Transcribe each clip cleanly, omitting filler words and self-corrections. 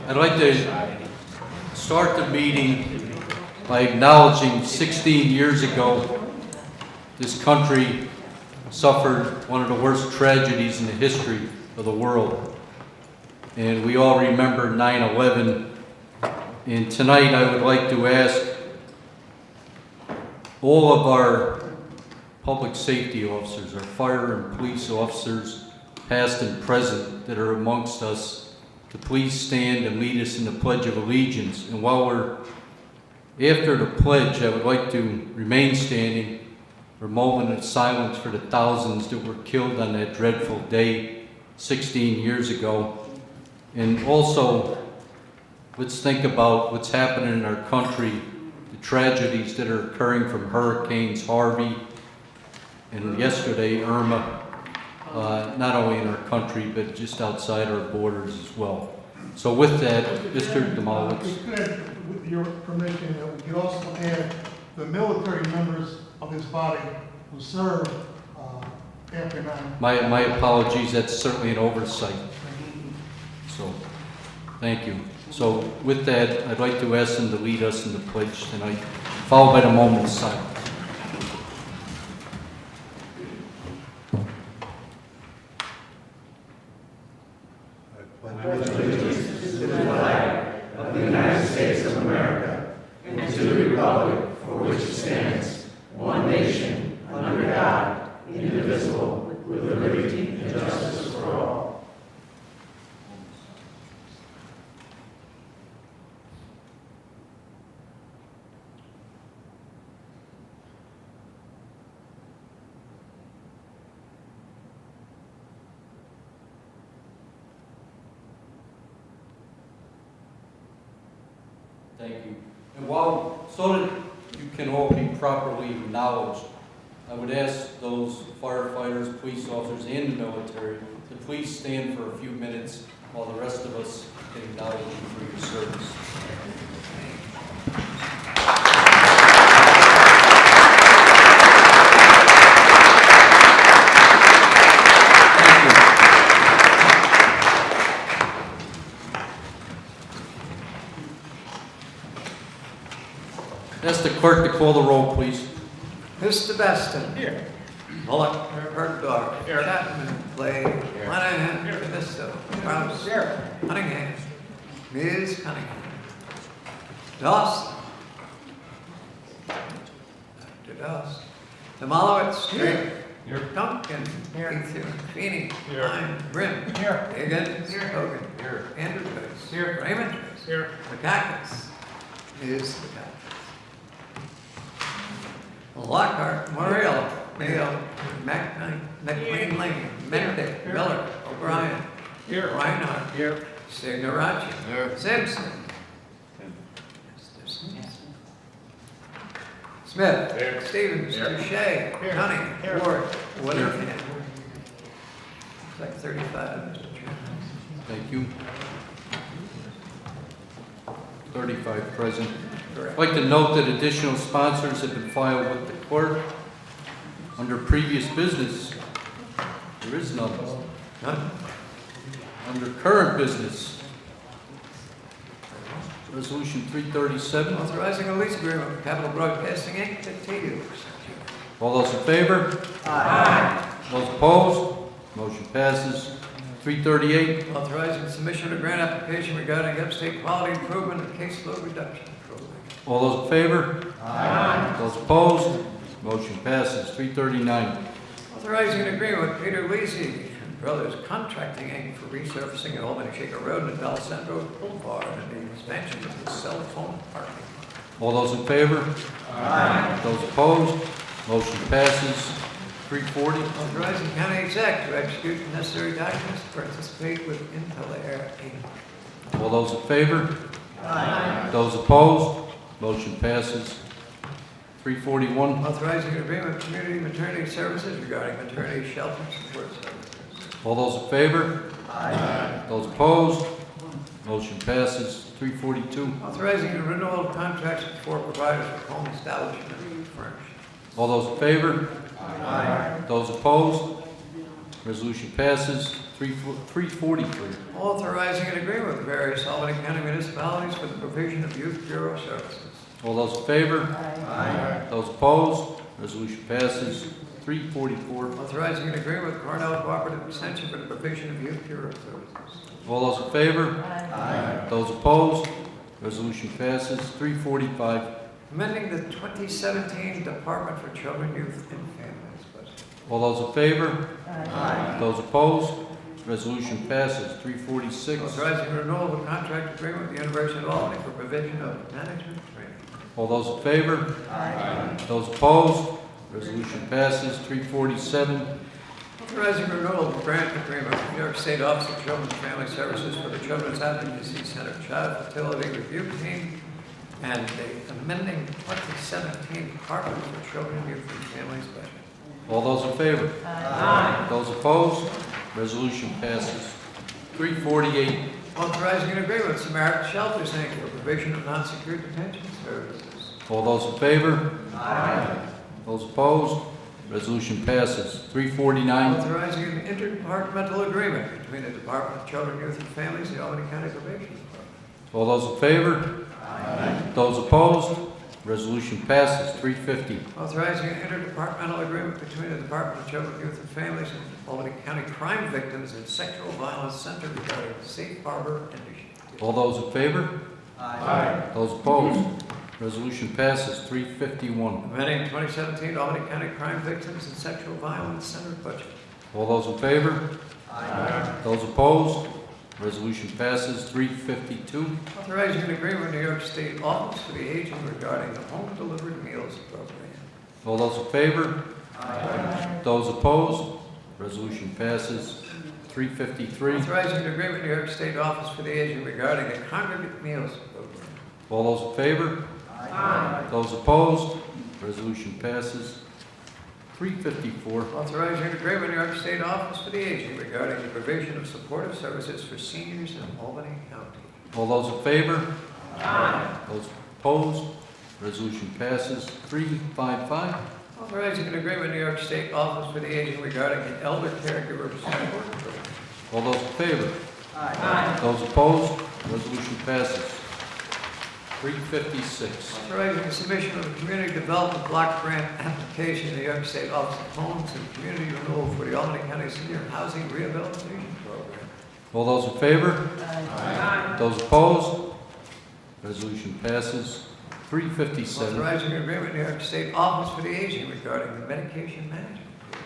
I'd like to start the meeting by acknowledging 16 years ago, this country suffered one of the worst tragedies in the history of the world. And we all remember 9/11. And tonight I would like to ask all of our public safety officers, our fire and police officers, past and present, that are amongst us, to please stand and lead us in the Pledge of Allegiance. And while we're after the pledge, I would like to remain standing for a moment of silence for the thousands that were killed on that dreadful day 16 years ago. And also, let's think about what's happening in our country, the tragedies that are occurring from Hurricanes Harvey and yesterday Irma, not only in our country, but just outside our borders as well. So with that, Mr. Demowitz. We could, with your permission, we could also add the military members of this body who served after 9/11. My apologies, that's certainly an oversight. So, thank you. So with that, I'd like to ask them to lead us in the pledge tonight, followed by the moment of silence. I pledge allegiance to the flag of the United States of America and to the republic for which it stands, one nation, under God, indivisible, with liberty and justice for all. Thank you. And so that you can all be properly acknowledged, I would ask those firefighters, police officers, and the military to please stand for a few minutes while the rest of us can acknowledge you for your service. Ask the clerk to call the roll, please. Mr. Beston. Here. Bullock. Bergdorf. Here. Chapman. Blake. Monahan. Here. Canisto. Rouse. Here. Cunningham. Ms. Cunningham. Dawson. Dr. Dawson. Demolowitz. Here. Here. Duncan. Here. Feeney. Here. Lyme. Grimm. Here. Higgins. Here. Hogan. Here. Andrew Joyce. Here. Raymond Joyce. Here. McCackins. Ms. McCackins. Lockhart, Muriel, Mayo, McLean Lane, Mendick, Miller, O'Brien, Here. Reinhardt, Here. Signoracci, Here. Simpson, Smith, Here. Stevens, Here. Touche, Here. Cunningham, Here. Ward, Whittingham. It's like 35, Mr. Chairman. Thank you. 35 present. Correct. I'd like to note that additional sponsors have been filed with the clerk. Under previous business, there is none. None? Under current business, Resolution 337. Authorizing a lease agreement with Capital Broadcasting Inc. to TU. All those in favor? Aye. Those opposed? Motion passes. 338. Authorizing submission of grant application regarding upstate quality improvement and caseload reduction program. All those in favor? Aye. Those opposed? Motion passes. 339. Authorizing an agreement with Peter Lisi and Brothers Contracting Inc. for resurfacing at Albany Shaker Road and Bell Central Boulevard and the expansion of the cell phone parking. All those in favor? Aye. Those opposed? Motion passes. 340. Authorizing county exec to execute the necessary documents to participate with Intel-Air Inc. All those in favor? Aye. Those opposed? Motion passes. 341. Authorizing an agreement with Community Maternity Services regarding maternity shelter support services. All those in favor? Aye. Those opposed? Motion passes. 342. Authorizing the renewal of contracts with 4 providers for home establishment and furnishings. All those in favor? Aye. Those opposed? Resolution passes. 343. Authorizing an agreement with various Albany County municipalities for the provision of youth bureau services. All those in favor? Aye. Those opposed? Resolution passes. 344. Authorizing an agreement with Cornell Cooperative Extension for the provision of youth bureau services. All those in favor? Aye. Those opposed? Resolution passes. 345. Amending the 2017 Department for Children, Youth, and Families budget. All those in favor? Aye. Those opposed? Resolution passes. 346. Authorizing renewal of a contract agreement with the University of Albany for provision of management training. All those in favor? Aye. Those opposed? Resolution passes. 347. Authorizing renewal of a grant agreement with New York State Office of Children and Family Services for the Children's Advocacy Center Child Fertility Review Team and the amending 2017 Department for Children, Youth, and Families budget. All those in favor? Aye. Those opposed? Resolution passes. 348. Authorizing an agreement with Samaritan Shelters, Inc. for provision of non-secure detention services. All those in favor? Aye. Those opposed? Resolution passes. 349. Authorizing an interdepartmental agreement between the Department of Children, Youth, and Families and the Albany County Probation Department. All those in favor? Aye. Those opposed? Resolution passes. 350. Authorizing an interdepartmental agreement between the Department of Children, Youth, and Families and Albany County Crime Victims and Sexual Violence Center regarding safe harbor initiative. All those in favor? Aye. Those opposed? Resolution passes. 351. Amending 2017 Albany County Crime Victims and Sexual Violence Center budget. All those in favor? Aye. Those opposed? Resolution passes. 352. Authorizing an agreement with New York State Office for the Aging regarding the home delivered meals program. All those in favor? Aye. Those opposed? Resolution passes. 353. Authorizing an agreement with New York State Office for the Aging regarding the congregate meals program. All those in favor? Aye. Those opposed? Resolution passes. 354. Authorizing an agreement with New York State Office for the Aging regarding the provision of supportive services for seniors in Albany County. All those in favor? Those opposed? Resolution passes. 355. Authorizing an agreement with New York State Office for the Aging regarding the elder caregiver support program. All those in favor? Aye. Those opposed? Resolution passes. 356. Authorizing the submission of a community development block grant application to the New York State Office of Homes and Community Renewal for the Albany County Senior Housing Rehabilitation Program. All those in favor? Aye. Those opposed? Resolution passes. 357. Authorizing an agreement with New York State Office for the Aging regarding the medication management program.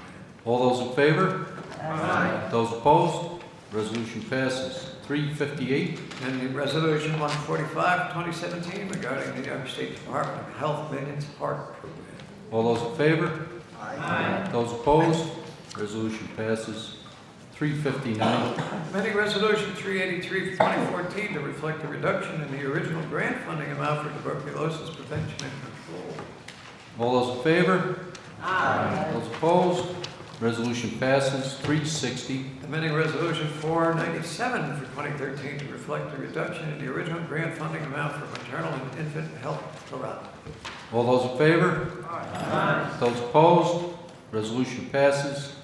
All those in favor? Aye. Those opposed? Resolution passes. 358. And the resolution 145, 2017 regarding the New York State Department of Health Maintenance Heart Program. All those in favor? Aye. Those opposed? Resolution passes. 359. Amending resolution 383 for 2014 to reflect a reduction in the original grant funding amount for tuberculosis prevention and control. All those in favor? Aye. Those opposed? Resolution passes. 360. Amending resolution 497 for 2013 to reflect a reduction in the original grant funding amount for maternal and infant health throughout. All those in favor? Aye. Those opposed? Resolution passes.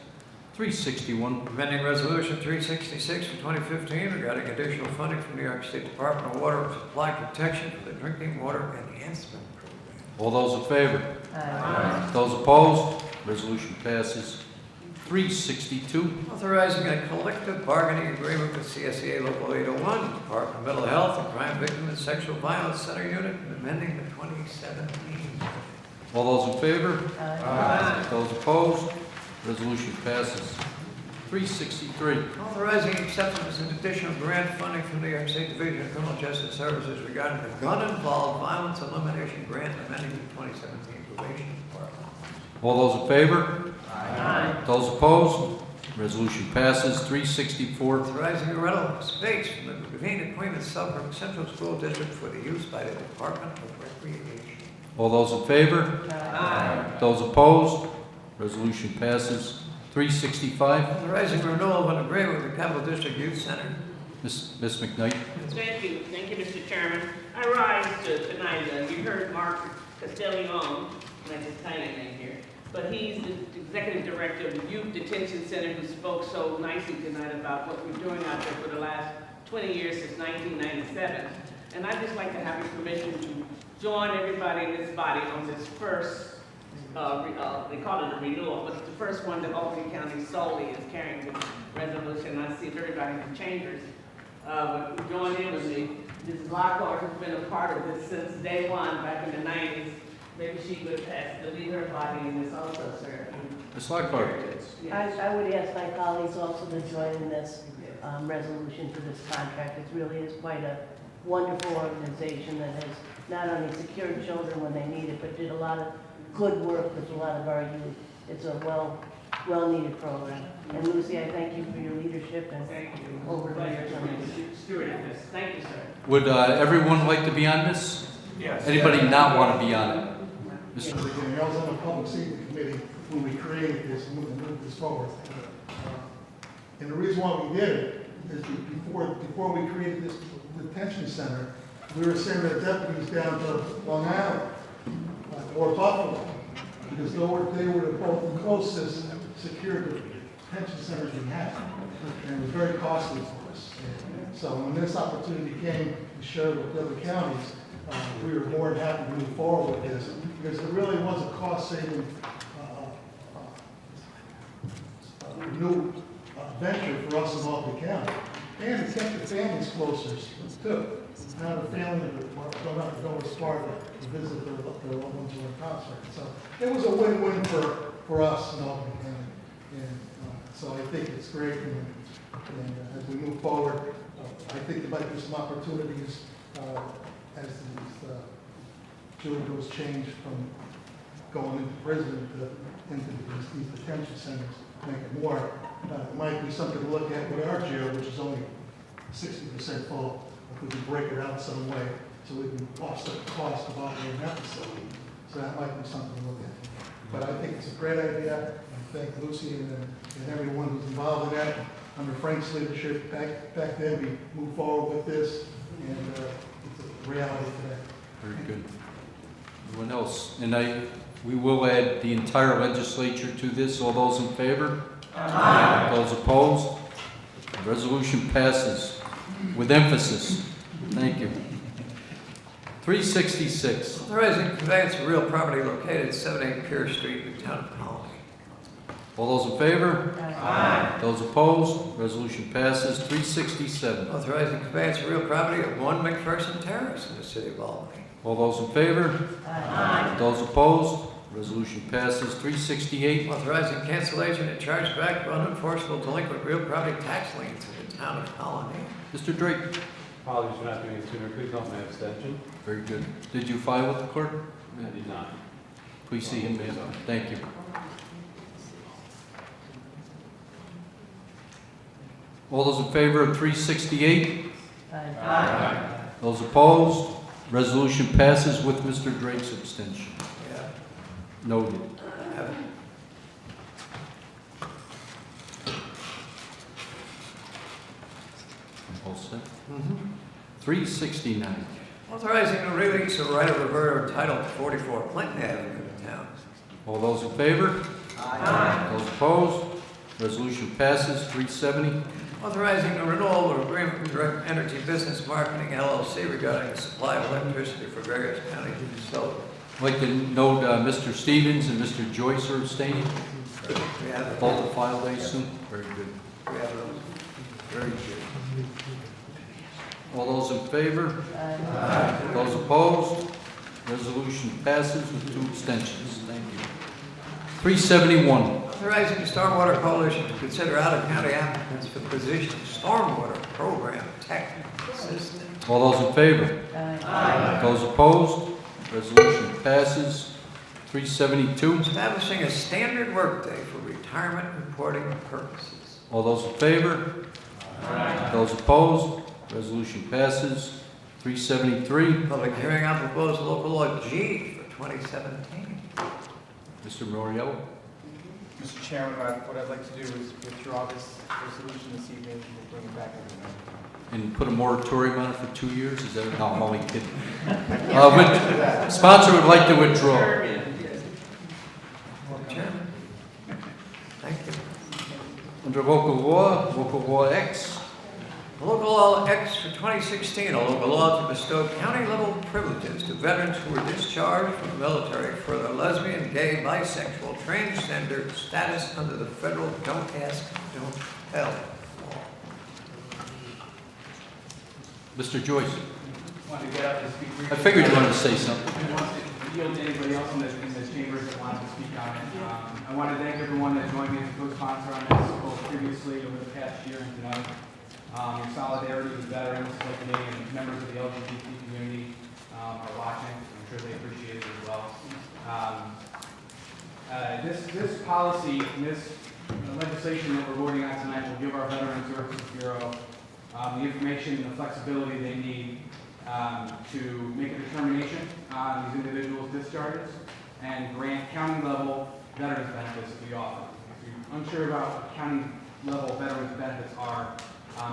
361. Amending resolution 366 for 2015 regarding additional funding from New York State Department of Water Supply Protection for the Drinking Water Enhancement Program. All those in favor? Aye. Those opposed? Resolution passes. 362. Authorizing a collective bargaining agreement with CSEA Local 801, Department of Mental Health and Crime Victim and Sexual Violence Center Unit, and amending the 2017. All those in favor? Aye. Those opposed? Resolution passes. 363. Authorizing acceptance and additional grant funding from the New York State Division of Criminal Justice Services regarding the gun-involved violence elimination grant, amending the 2017 probation department. All those in favor? Aye. Those opposed? Resolution passes. 364. Authorizing a rental of space from the Convened Appointment Suburb Central School District for the use by the Department of Recreation. All those in favor? Aye. Those opposed? Resolution passes. 365. Authorizing renewal of an agreement with the Capital District Youth Center. Ms. McKnight. Thank you, Mr. Chairman. I rise tonight, you heard Mark Castellion, and I just sign your name here, but he's the executive director of the Youth Detention Center who spoke so nicely tonight about what we're doing out there for the last 20 years since 1997. And I'd just like to have your permission to join everybody in this body on this first, they call it a renewal, but it's the first one that Albany County solely is carrying this resolution. I see if everybody in the chambers would join in with me. Mrs. Lockhart has been a part of this since day one, back in the 90s. Maybe she would pass to lead her body in this also, sir. Ms. Lockhart. Yes. I would ask my colleagues also to join in this resolution for this contract. It really is quite a wonderful organization that has not only secured children when they need it, but did a lot of good work with a lot of our youth. It's a well-needed program. And Lucy, I thank you for your leadership and Thank you. over the years on this. Stewarding this. Thank you, sir. Would everyone like to be on this? Yes. Anybody not want to be on it? Mr. I was on the public safety committee when we created this and moved this forward. And the reason why we did it is before we created this detention center, we were sending our deputies down to Long Island or Buffalo because they were the closest secure detention centers we had. And it was very costly for us. And so when this opportunity came to share with the other counties, we were more than happy to move forward with this because it really was a cost-saving new venture for us in Albany County. And it kept the families closer too. Now the family don't have to go as far to visit their loved ones who are incarcerated. So it was a win-win for us in Albany County. And so I think it's great. And as we move forward, I think there might be some opportunities as these children was changed from going into prison into these detention centers, make it more. It might be something to look at with our jail, which is only 60% full. If we can break it out some way so we can offset the cost of operating that facility. So that might be something to look at. But I think it's a great idea. I thank Lucy and everyone who's involved in that. Under Frank's leadership, back then we moved forward with this, and it's a reality today. Very good. Anyone else? And we will add the entire legislature to this. All those in favor? Aye. Those opposed? The resolution passes with emphasis. Thank you. 366. Authorizing conveyance of real property located at 78 Pierce Street in the town of Colony. All those in favor? Aye. Those opposed? Resolution passes. 367. Authorizing conveyance of real property at 1 McPherson Terrace in the city of Albany. All those in favor? Aye. Those opposed? Resolution passes. 368. Authorizing cancellation and chargeback of unenforceable delinquent real property tax liens in the town of Colony. Mr. Drake. Apologies for not doing it sooner. Please note my abstention. Very good. Did you file with the clerk? I did not. Please see him, ma'am. Thank you. All those in favor of 368? Aye. Those opposed? Resolution passes with Mr. Drake's abstention. Yeah. Noted. All set. 369. Authorizing the release of right of reverter entitled 44 Clinton Avenue in the town. All those in favor? Aye. Those opposed? Resolution passes. 370. Authorizing the renewal of agreement with Direct Energy Business Marketing LLC regarding the supply of electricity for various county facilities. I'd like to note Mr. Stevens and Mr. Joyce are abstaining. We have Both are filed, I assume? Very good. We have those. Very good. All those in favor? Aye. Those opposed? Resolution passes with 2 abstentions. Thank you. 371. Authorizing the Stormwater Coalition to consider out-of-county applicants for the position of Stormwater Program Tech Assistant. All those in favor? Aye. Those opposed? Resolution passes. 372. Establishing a standard workday for retirement reporting purposes. All those in favor? Those opposed? Resolution passes. 373. Public hearing on proposed local law G for 2017. Mr. Moriello. Mr. Chairman, what I'd like to do is withdraw this resolution this evening and we'll bring it back in the night. And put a moratorium on it for 2 years? Is that, no, I'm only kidding. Sponsor would like to withdraw. Chairman. Under Local Law X, Local Law X for 2016, a local law to bestow county-level privileges to veterans who were discharged from the military for their lesbian, gay, bisexual, transgender status under the federal Don't Ask, Don't Tell law. Mr. Joyce. Wanted to get up and speak briefly. I figured you wanted to say something. I want to yield to anybody else in the chambers that wanted to speak on it. I want to thank everyone that joined me as a co-sponsor on this, both previously over the past year and tonight. Your solidarity with veterans like me and members of the LGBT community are watching. I'm sure they appreciate it as well. This policy and this legislation that we're voting on tonight will give our Veterans Services Bureau the information and the flexibility they need to make a determination on these individuals' discharges and grant county-level veterans benefits that we offer. If you're unsure about what county-level veterans benefits are,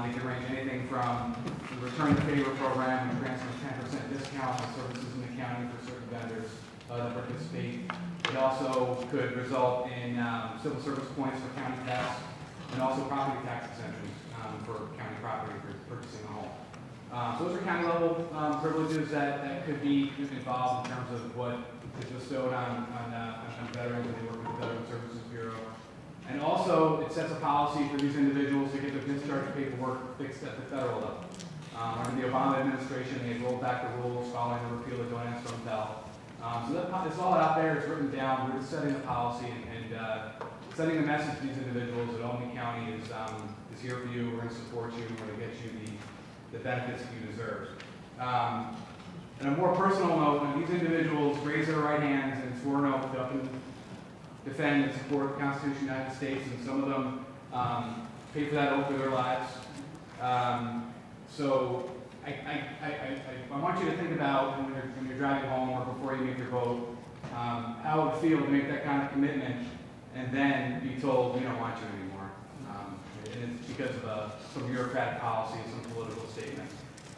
they can range anything from the Return to Favor program, which grants them a 10% discount on services in the county for certain vendors that participate. It also could result in civil service points for county tax and also property tax exemptions for county property for purchasing a home. So those are county-level privileges that could be involved in terms of what is bestowed on veterans when they work with the Veterans Services Bureau. And also, it sets a policy for these individuals to get their discharge paperwork fixed at the federal level. Under the Obama administration, they rolled back the rules following the repeal of Don't Ask, Don't Tell. So it's all out there, it's written down, we're just setting the policy and sending the message to these individuals that Albany County is here for you, we're going to support you, we're going to get you the benefits that you deserve. On a more personal note, when these individuals raise their right hands and swore an oath to up and defend and support the Constitution of the United States, and some of them pay for that oath with their lives. So I want you to think about when you're driving home or before you make your vote, how it would feel to make that kind of commitment and then be told we don't want you anymore. And it's because of some bureaucratic policy, some political statement.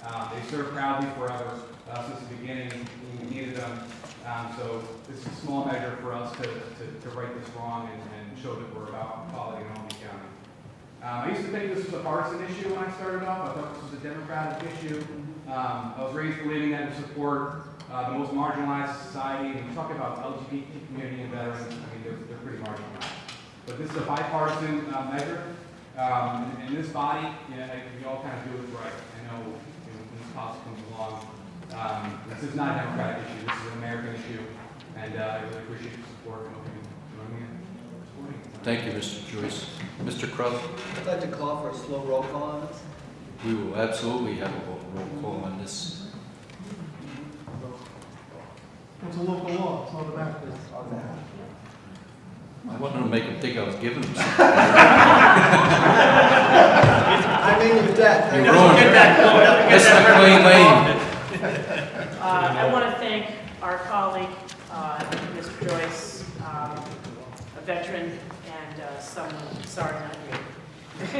They served proudly forever since the beginning when we needed them. So this is a small measure for us to right this wrong and show that we're about equality in Albany County. I used to think this was a partisan issue when I started off. I thought this was a democratic issue. I was raised believing that to support the most marginalized society. And we talk about LGBT community and veterans. I mean, they're pretty marginalized. But this is a bipartisan measure. And this body, we all kind of do it right. I know when this policy comes along, this is not a democratic issue. This is an American issue. And I really appreciate your support and hope you join me in supporting it. Thank you, Mr. Joyce. Mr. Crowe? I'd like to call for a slow roll call on this. We will absolutely have a roll call on this. It's a local law, it's not a back. I wanted to make him think I was giving him something. I mean, with that. You ruined it. Miss McLean Lane. I want to thank our colleague, Mr. Joyce, a veteran and someone, sorry, not you.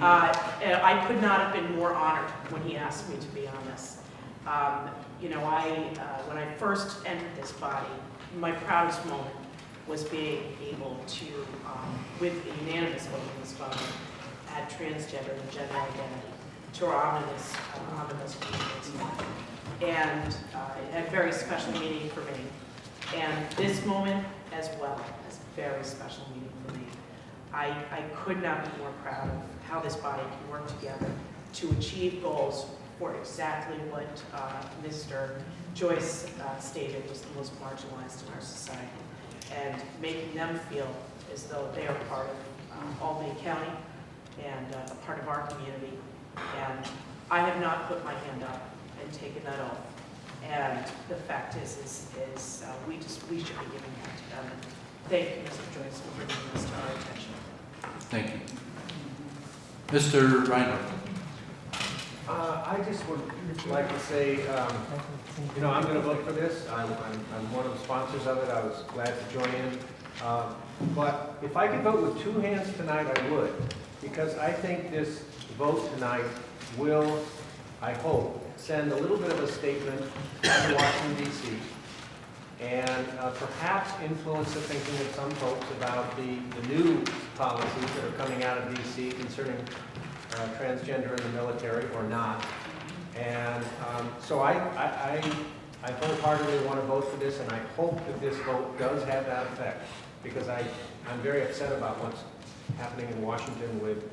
I could not have been more honored when he asked me to be on this. When I first entered this body, my proudest moment was being able to, with a unanimous vote in this body, add transgender and gender identity to our omnibus community. And it had a very special meaning for me. And this moment as well has a very special meaning for me. I could not be more proud of how this body can work together to achieve goals for exactly what Mr. Joyce stated was the most marginalized in our society, and making them feel as though they are part of Albany County and a part of our community. And I have not put my hand up and taken that oath. And the fact is we should be giving that to them. And thank you, Mr. Joyce, for bringing this to our attention. Thank you. Mr. Reinhardt. I just would like to say, I'm going to vote for this. I'm one of the sponsors of it. I was glad to join in. But if I could vote with two hands tonight, I would. Because I think this vote tonight will, I hope, send a little bit of a statement to Washington, D.C. and perhaps influence the thinking of some folks about the new policies that are coming out of DC concerning transgender in the military or not. And so I wholeheartedly want to vote for this, and I hope that this vote does have that effect, because I'm very upset about what's happening in Washington with,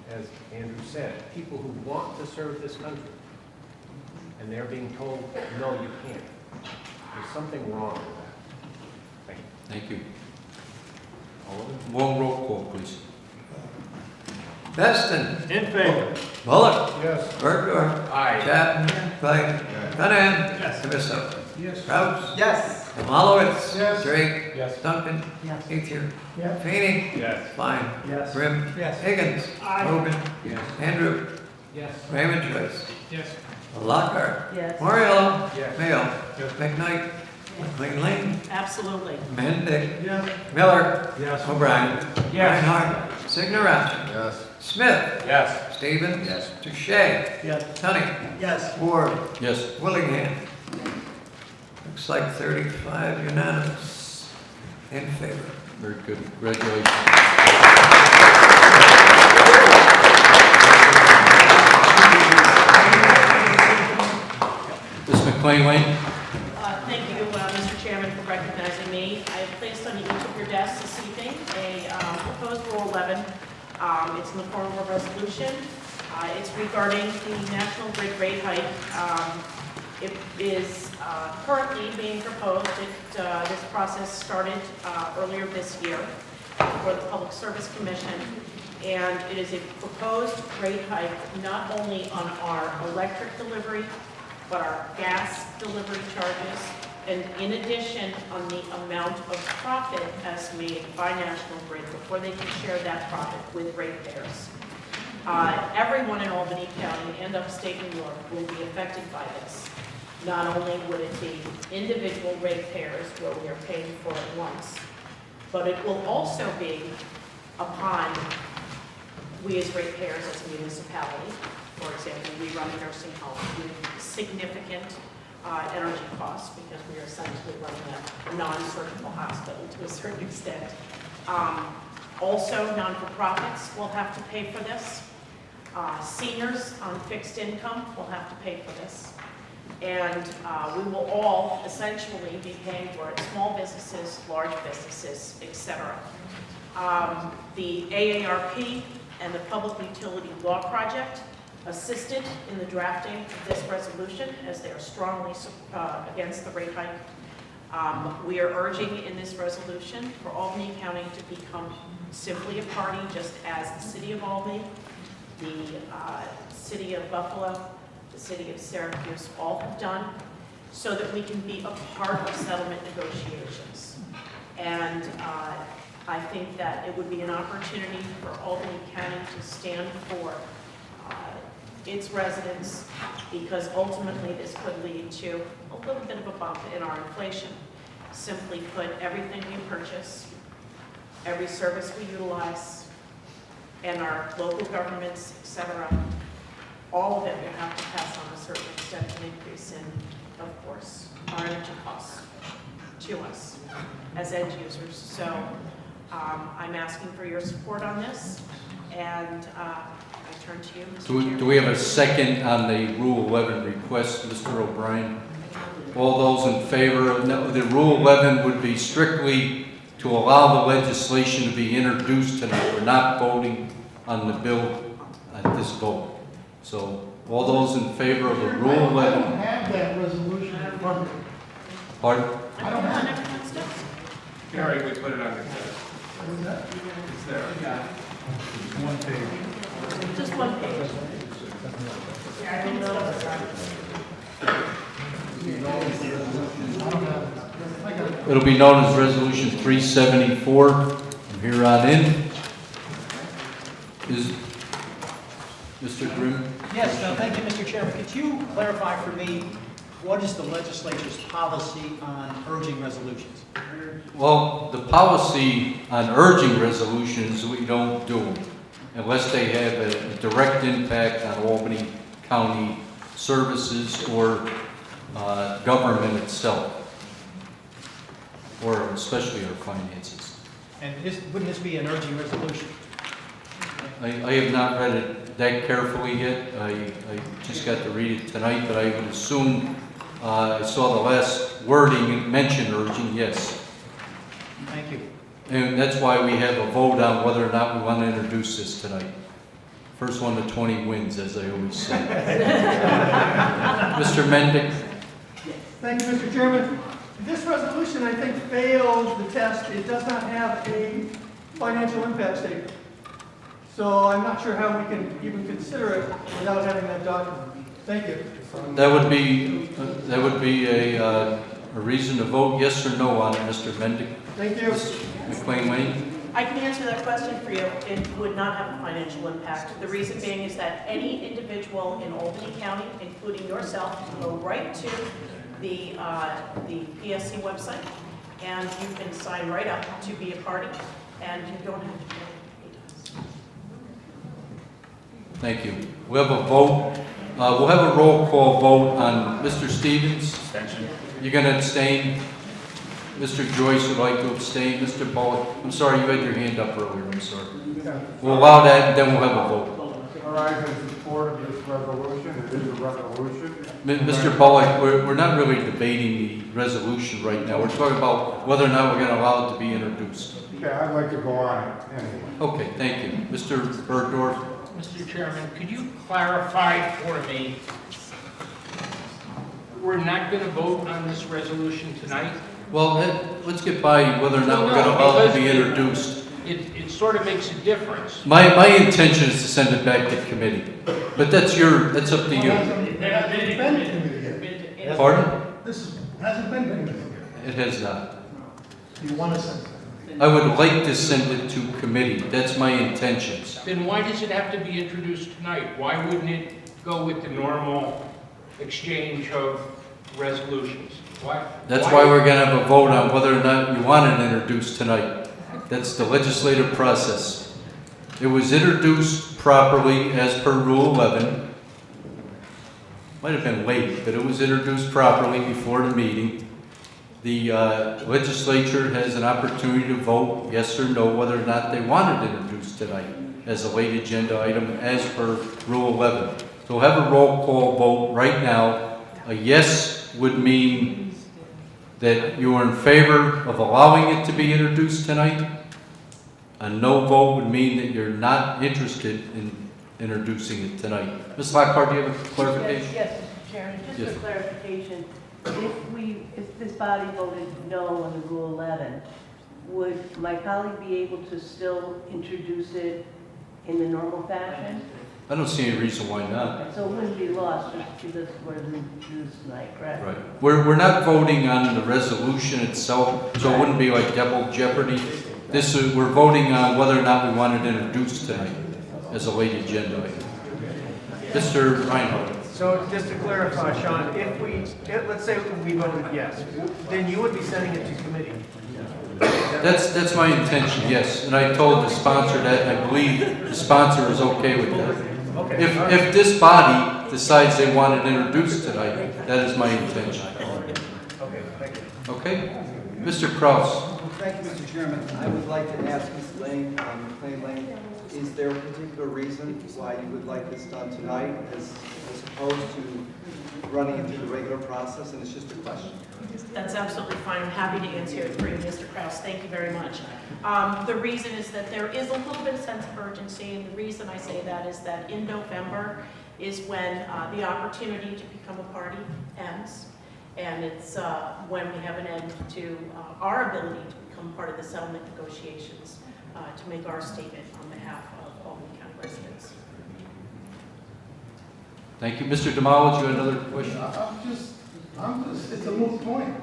as Andrew said, people who want to serve this country, and they're being told, no, you can't. There's something wrong with that. Thank you. Thank you. One roll call, please. Beston. In favor. Bullock. Yes. Bergdorf. Aye. Chapman. Clay. Cunahan. Yes. Kavisto. Yes. Kraus. Yes. Malowitz. Yes. Drake. Yes. Duncan. Yes. Ethier. Yes. Feeny. Yes. Klein. Yes. Grimm. Yes. Higgins. Aye. Hogan. Yes. Andrew. Yes. Raymond Joyce. Yes. Lockhart. Yes. Moriello. Yes. Mayo. McKnight. McLean Lane. Absolutely. Mendick. Yes. Miller. Yes. O'Brien. Yes. Reinhardt. Signaratcher. Yes. Smith. Yes. Stevens. Yes. Touche. Yes. Tony. Yes. Ward. Yes. Willingham. Looks like 35 unanimous in favor. Very good. Congratulations. Ms. McLean Lane? Thank you, Mr. Chairman, for recognizing me. I have placed on each of your desks this evening a proposed Rule 11. It's in the form of a resolution. It's regarding the National Grid rate hike. It is currently being proposed. This process started earlier this year for the Public Service Commission, and it is a proposed rate hike not only on our electric delivery, but our gas delivery charges, and in addition, on the amount of profit estimated by National Grid before they can share that profit with ratepayers. Everyone in Albany County and upstate New York will be affected by this. Not only would it be individual ratepayers where we are paying for it once, but it will also be upon we as ratepayers as a municipality. For example, we run a nursing home with significant energy costs because we are essentially running a non-surgical hospital to a certain extent. Also, non-for-profits will have to pay for this. Seniors on fixed income will have to pay for this. And we will all essentially be paying for it, small businesses, large businesses, etc. The AARP and the Public Utility Law Project assisted in the drafting of this resolution as they are strongly against the rate hike. We are urging in this resolution for Albany County to become simply a party, just as the City of Albany, the City of Buffalo, the City of Syracuse all have done, so that we can be a part of settlement negotiations. And I think that it would be an opportunity for Albany County to stand for its residents, because ultimately this could lead to a little bit of a bump in our inflation. Simply put, everything we purchase, every service we utilize, and our local governments, etc., all of it will have to pass on a certain extent an increase in, of course, our energy costs to us as end users. So I'm asking for your support on this, and I turn to you, Mr. Chairman. Do we have a second on the Rule 11 request, Mr. O'Brien? All those in favor of, no, the Rule 11 would be strictly to allow the legislation to be introduced tonight. We're not voting on the bill at this vote. So all those in favor of the Rule 11. I don't have that resolution in front of me. Pardon? I don't want everyone's notes. Gary, we put it on the agenda. It's there. Yeah. One page. Just one page. I don't know. It'll be known as Resolution 374 from here on in. Is Mr. Grimm? Yes, no, thank you, Mr. Chairman. Could you clarify for me, what is the legislature's policy on urging resolutions? Well, the policy on urging resolutions, we don't do them unless they have a direct impact on Albany County services or government itself. or especially our finances. And wouldn't this be an urging resolution? I have not read it that carefully yet. I just got to read it tonight, but I would assume, I saw the last wording mention urging, yes. Thank you. And that's why we have a vote on whether or not we want to introduce this tonight. First one to 20 wins, as I always say. Mr. Mendick? Thank you, Mr. Chairman. This resolution, I think, fails the test. It does not have a financial impact statement. So I'm not sure how we can even consider it without having that document. Thank you. That would be a reason to vote yes or no on it, Mr. Mendick. Thank you. McLean Lane? I can answer that question for you. It would not have a financial impact. The reason being is that any individual in Albany County, including yourself, can go right to the PSC website, and you can sign right up to be a party, and you don't have to pay us. Thank you. We'll have a vote. We'll have a roll call vote on Mr. Stevens. Abstention. You're going to abstain? Mr. Joyce would like to abstain. Mr. Bullock, I'm sorry, you had your hand up earlier. I'm sorry. We'll allow that, and then we'll have a vote. All right, in support of this resolution, it is a resolution. Mr. Bullock, we're not really debating the resolution right now. We're talking about whether or not we're going to allow it to be introduced. Okay, I'd like to go on it anyway. Okay, thank you. Mr. Bergdorf? Mr. Chairman, could you clarify for me, we're not going to vote on this resolution tonight? Well, let's get by whether or not we're going to allow it to be introduced. It sort of makes a difference. My intention is to send it back to committee, but that's up to you. It hasn't been committed yet. Pardon? This hasn't been committed yet. It has not. You want to send it? I would like to send it to committee. That's my intentions. Then why does it have to be introduced tonight? Why wouldn't it go with the normal exchange of resolutions? That's why we're going to have a vote on whether or not you want it introduced tonight. That's the legislative process. It was introduced properly as per Rule 11. Might have been late, but it was introduced properly before the meeting. The legislature has an opportunity to vote yes or no whether or not they want it introduced tonight as a late agenda item as per Rule 11. So we'll have a roll call vote right now. A yes would mean that you are in favor of allowing it to be introduced tonight. A no vote would mean that you're not interested in introducing it tonight. Ms. Lockhart, do you have a clarification? Yes, Mr. Chairman, just Yes. for clarification, if this body voted no on the Rule 11, would my colleague be able to still introduce it in the normal fashion? I don't see any reason why not. So it wouldn't be lost just because we're introduced tonight, correct? Right. We're not voting on the resolution itself, so it wouldn't be like double jeopardy. We're voting on whether or not we want it introduced tonight as a late agenda item. Mr. Reinhardt. So just to clarify, Sean, let's say we voted yes, then you would be sending it to committee. That's my intention, yes. And I told the sponsor that, and I believe the sponsor is okay with that. Okay. If this body decides they want it introduced tonight, that is my intention. Okay, thank you. Okay? Mr. Kraus. Thank you, Mr. Chairman. I would like to ask Ms. Lane, McLean Lane, is there a particular reason why you would like this done tonight as opposed to running it through the regular process? And it's just a question. That's absolutely fine. I'm happy to answer it for you, Mr. Kraus. Thank you very much. The reason is that there is a little bit of sense of urgency, and the reason I say that is that in November is when the opportunity to become a party ends, and it's when we have an end to our ability to become part of the settlement negotiations to make our statement on behalf of Albany County residents. Thank you. Mr. Demolich, you had another question? It's a moot point.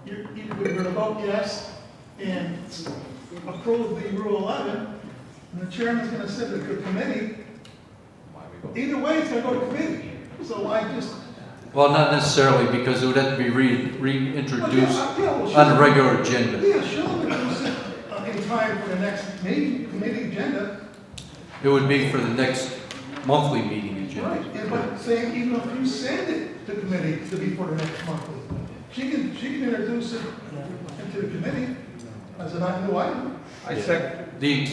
You're going to vote yes and approve the Rule 11, and the chairman's going to send it to committee. Either way, it's going to go to committee. So I just... Well, not necessarily, because it would have to be reintroduced on the regular agenda. Yeah, sure, in time for the next meeting, committee agenda. It would be for the next monthly meeting agenda. Right, yeah, but saying even if you send it to committee to be for the next monthly, she can introduce it into the committee as a new item. I second. The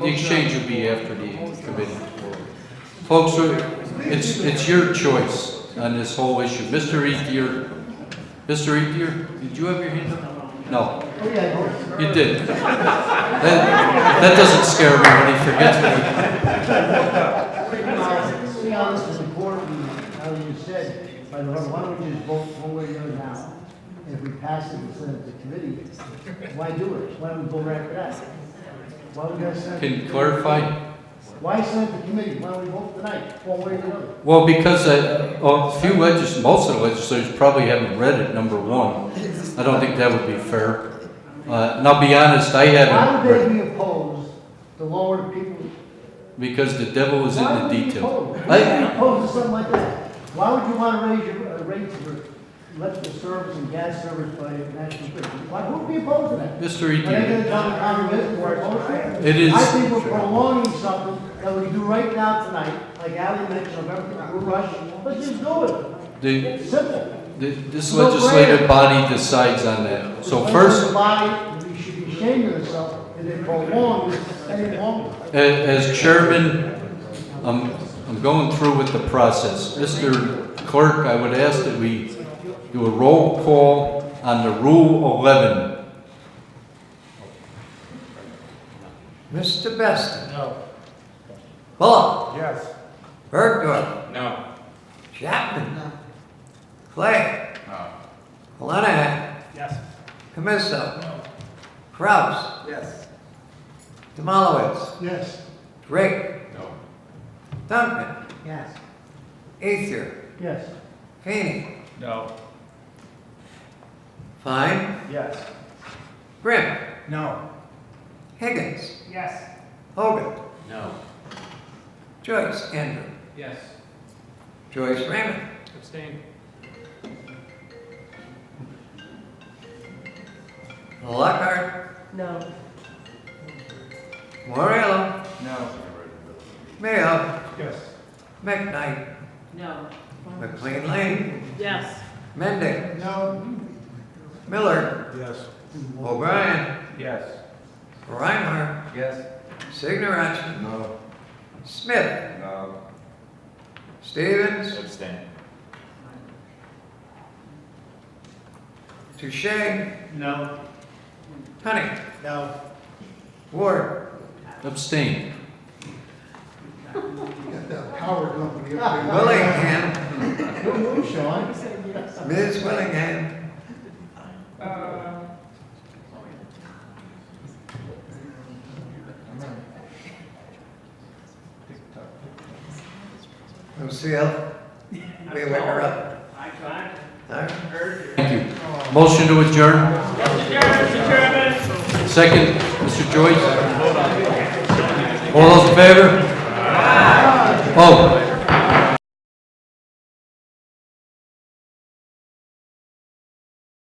exchange will be after the committee. Folks, it's your choice on this whole issue. Mr. Ethier, did you have your hand up? No. Oh, yeah. You did. That doesn't scare me when he forgets what he... To be honest, it's important, how you said, by the way, why don't we just vote one way or the other now? And if we pass it and send it to committee, why do it? Why don't we vote after that? Why would we guys send it? Can you clarify? Why send it to committee? Why don't we vote tonight, one way or the other? Well, because most of the legislators probably haven't read it, number one. I don't think that would be fair. And I'll be honest, I Why haven't would read they be opposed to lower the people? because the devil is in Why the would they be detail. opposed? Why would they be opposed to something like that? Why would you want to raise your rates for electrical service and gas service by national grid? Why would we be opposed to that? Mr. Are they Ethier, going to tell the Congress we're opposed to it? it is, I think we're prolonging something that we do right now tonight, like Ally mentioned, November, we're rushing, let's just do it. the, It's simple. this No legislative brainer. body decides on that. So The first, body, we should be ashamed of ourselves, and they prolong this any longer. as chairman, I'm going through with the process. Mr. Clerk, I would ask that we do a roll call on the Rule 11. Mr. Best. No. Bullock. Yes. Bergdorf. No. Chapman. Clay. No. Lenahan. Yes. Camiso. Kraus. Yes. Demolowitz. Yes. Drake. No. Duncan. Yes. Ethier. Yes. Feeney. No. Fine. Yes. Grimm. No. Higgins. Yes. Hogan. No. Joyce. Andrew. Yes. Joyce Raymond. Abstain. Lockhart. No. Morello. No. Mayo. Yes. McKnight. No. McLean Lane. Yes. Mendick. No. Miller. Yes. O'Brien. Yes. Reinhardt. Yes. Signorachi. No. Smith. No. Stevens. Abstain. Touche. No. Honey. No. Ward. Abstain. You got that power company up there. Willingham. Good move, Sean. Ms. Willingham. Lucille. We wake her up. I tried. Huh? Thank you. Motion to adjourn? Mr. Chairman. Second, Mr. Joyce? All those in favor? Oh,